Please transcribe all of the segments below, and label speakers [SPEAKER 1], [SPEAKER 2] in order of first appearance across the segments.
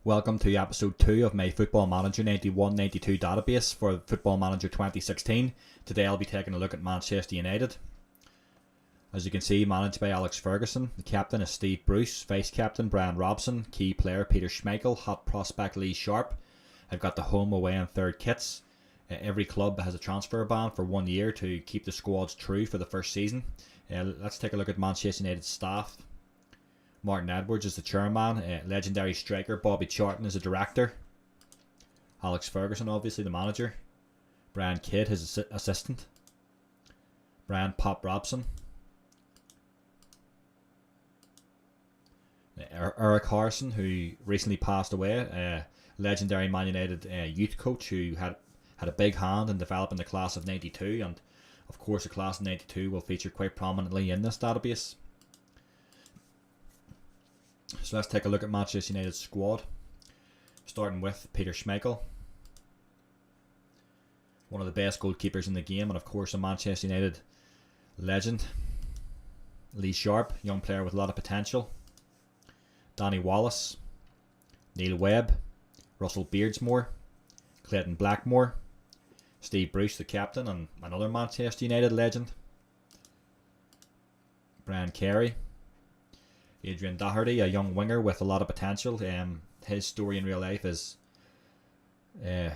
[SPEAKER 1] Welcome to episode 2 of my Football Manager 91-92 database for Football Manager 2016. Today I'll be taking a look at Manchester United. As you can see, managed by Alex Ferguson. The captain is Steve Bruce, vice captain Brian Robson, key player Peter Schmeichel, hot prospect Lee Sharp. I've got the home, away and third kits. Every club has a transfer ban for 1 year to keep the squads true for the first season. Let's take a look at Manchester United's staff. Martin Edwards is the chairman, legendary striker Bobby Charlton is the director, Alex Ferguson obviously the manager, Brian Kidd his assistant, Brian Pop Robson, Eric Harrison, who recently passed away, legendary Man United youth coach who had a big hand in developing the class of 92, and of course the class of 92 will feature quite prominently in this database. So let's take a look at Manchester United's squad, starting with Peter Schmeichel, one of the best goalkeepers in the game, and of course a Manchester United legend. Lee Sharp, young player with a lot of potential. Danny Wallace, Neil Webb, Russell Beardsmore, Clayton Blackmore, Steve Bruce the captain and another Manchester United legend. Brian Carey, Adrian Doherty, a young winger with a lot of potential. His story in real life is an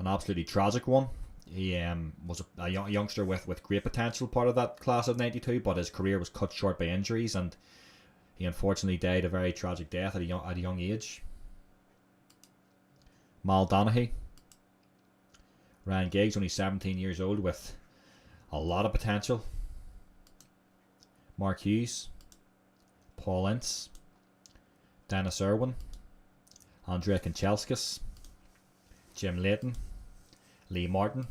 [SPEAKER 1] absolutely tragic one. He was a youngster with great potential, part of that class of 92, but his career was cut short by injuries and he unfortunately died a very tragic death at a young age. Mal Donaghy, Ryan Giggs, only 17 years old with a lot of potential. Mark Hughes, Paul Ince, Dennis Irwin, Andrea Kanchelskis, Jim Leighton, Lee Martin,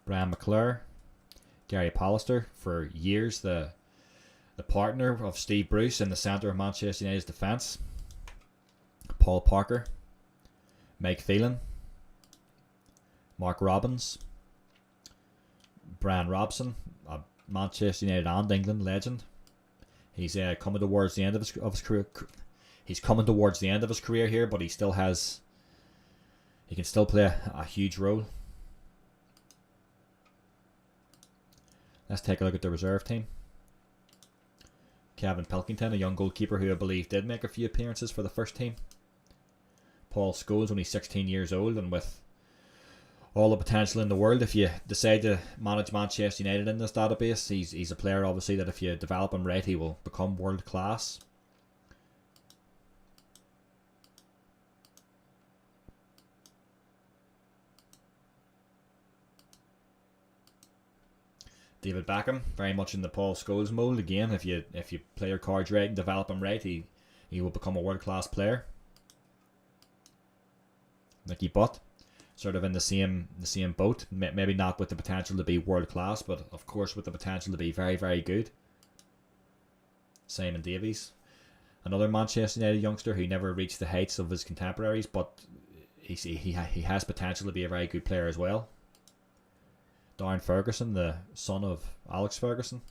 [SPEAKER 1] Brian McClure, Gary Pallister, for years the partner of Steve Bruce in the centre of Manchester United's defence. Paul Parker, Mike Phelan, Mark Robbins, Brian Robson, a Manchester United and England legend. He's coming towards the end of his career. He's coming towards the end of his career here, but he can still play a huge role. Let's take a look at the reserve team. Kevin Pilkington, a young goalkeeper who I believe did make a few appearances for the first team. Paul Scholes, only 16 years old, and with all the potential in the world. If you decide to manage Manchester United in this database, he's a player obviously that if you develop him right, he will become world class. David Beckham, very much in the Paul Scholes mold. Again, if you play your cards right and develop him right, he will become a world class player. Nicky Butt, sort of in the same boat, maybe not with the potential to be world class, but of course with the potential to be very, very good. Simon Davies, another Manchester United youngster who never reached the heights of his contemporaries, but he has potential to be a very good player as well. Darren Ferguson, the son of Alex Ferguson.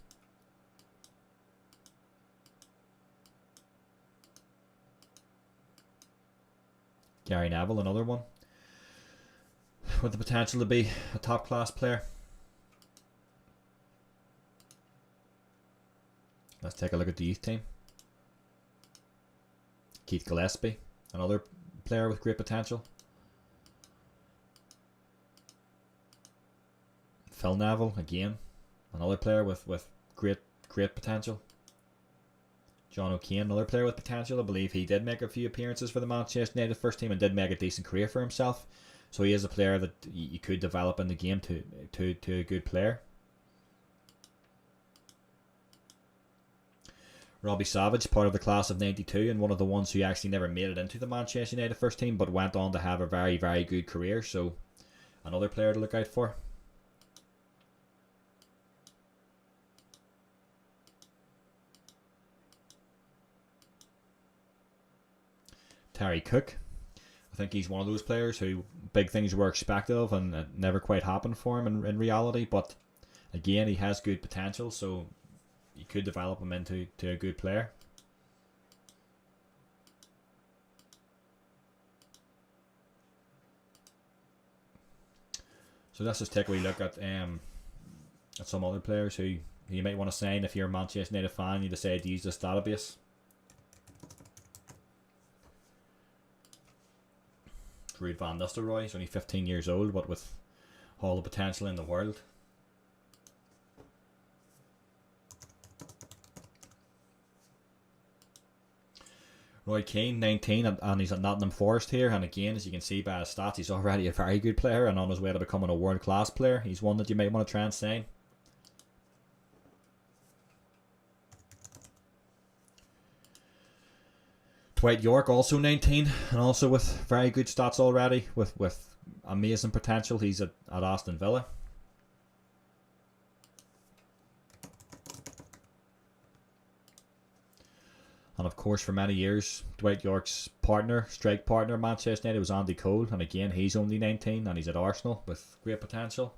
[SPEAKER 1] Gary Neville, another one with the potential to be a top class player. Let's take a look at the youth team. Keith Gillespie, another player with great potential. Phil Neville, again, another player with great potential. John O'Kane, another player with potential. I believe he did make a few appearances for the Manchester United first team and did make a decent career for himself. So he is a player that you could develop in the game to a good player. Robbie Savage, part of the class of 92 and one of the ones who actually never made it into the Manchester United first team but went on to have a very, very good career. So another player to look out for. Terry Cook, I think he's one of those players who big things were expected of and it never quite happened for him in reality, but again he has good potential, so you could develop him into a good player. So let's just take a wee look at some other players who you might want to sign if you're a Manchester United fan. You decide to use this database. Ruud van Nistelrooy, he's only 15 years old, but with all the potential in the world. Roy Keane, 19, and he's at Nottingham Forest here. And again, as you can see by his stats, he's already a very good player and on his way to becoming a world-class player. He's one that you might want to try and sign. Dwight York, also 19, and also with very good stats already, with amazing potential. He's at Aston Villa. And of course, for many years, Dwight York's strike partner, Manchester United, was Andy Cole. And again, he's only 19 and he's at Arsenal with great potential.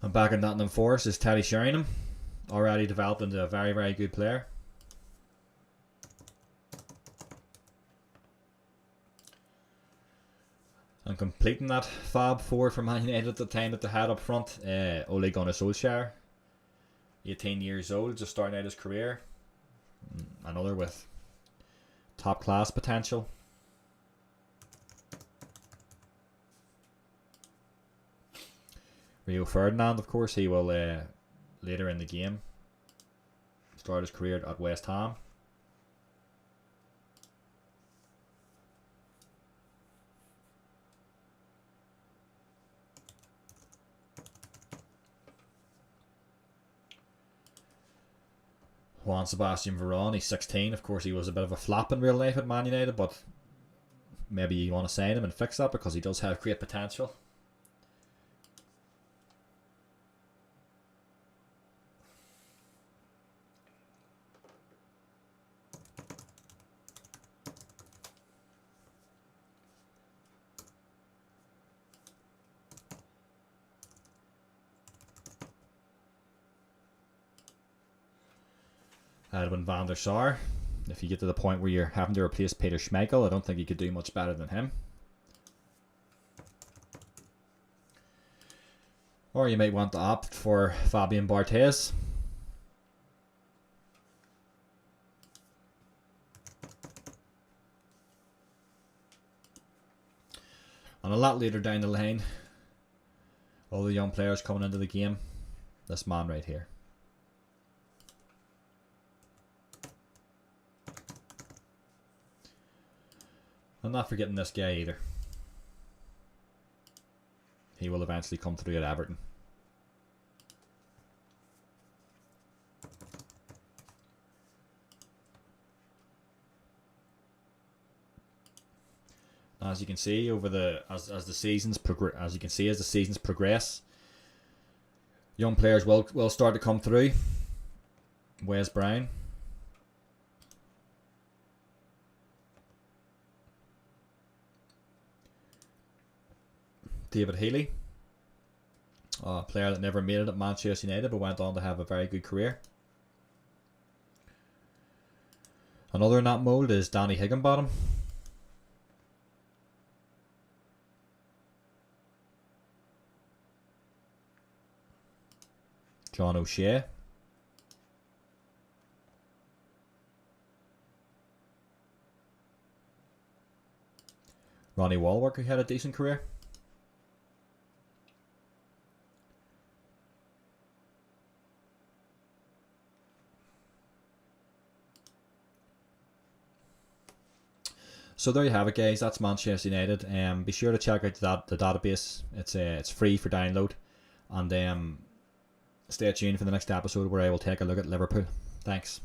[SPEAKER 1] And back in Nottingham Forest is Teddy Sheringham, already developed into a very, very good player. And completing that Fab Four for Man United at the time that they had up front, Ole Gunnar Solskjaer, 18 years old, just starting out his career. Another with top class potential. Rio Ferdinand, of course, he will later in the game start his career at West Ham. Juan Sebastian Veron, he's 16. Of course, he was a bit of a flop in real life at Man United, but maybe you want to sign him and fix that because he does have great potential. Edwin van der Sar. If you get to the point where you're having to replace Peter Schmeichel, I don't think you could do much better than him. Or you might want to opt for Fabian Barthez. And a lot later down the line, all the young players coming into the game, this man right here. I'm not forgetting this guy either. He will eventually come through at Everton. As you can see, over as the seasons progress, young players will start to come through. Wes Brown. David Healy, a player that never made it at Manchester United but went on to have a very good career. Another in that mould is Danny Higginbottom. John O'Shea. Ronnie Wallwork, who had a decent career. So there you have it, guys. That's Manchester United. Be sure to check out the database. It's free for download, and stay tuned for the next episode where I will take a look at Liverpool. Thanks.